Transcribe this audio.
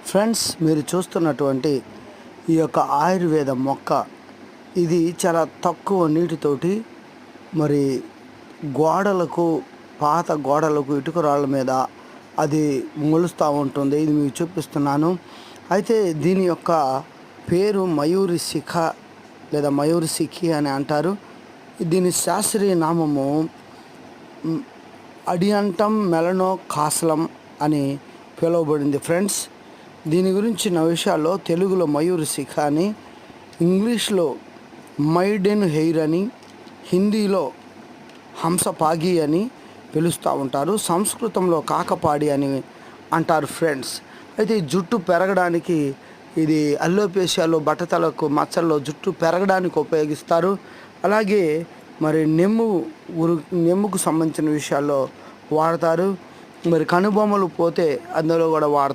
Friends, మీరు చూస్తున్నటువంటి ఈ యొక్క ఆయుర్వేద మొక్క ఇది చాలా తక్కువ నీటితోటి మరి గోడలకు పాత గోడలకు ఇటుక రాళ్ళ మీద అది మొలుస్తూ ఉంటుంది. ఇది మీకు చూపిస్తున్నాను. అయితే దీని యొక్క పేరు మయూరి శిఖ లేదా మయూరి శిఖి అని అంటారు. దీని శాస్త్రీయ నామము అడియంటం మెలనో కాసలం అని పిలువబడింది. ఫ్రెండ్స్, దీని గురించిన విషయాల్లో తెలుగులో మయూరి శిఖ అని, ఇంగ్లీష్లో మైడెన్ హెయిర్ అని, హిందీలో హంసపాగి అని పిలుస్తూ ఉంటారు. సంస్కృతంలో కాకపాడి అని అంటారు. ఫ్రెండ్స్, అయితే ఈ జుట్టు పెరగడానికి ఇది అల్లోపేషియాలో బట్టతలకు మచ్చల్లో జుట్టు పెరగడానికి ఉపయోగిస్తారు. అలాగే మరి నెమ్ముకు సంబంధించిన విషయాల్లో వాడతారు. మరి కనుబొమ్మలు పోతే అందులో కూడా వాడతారు.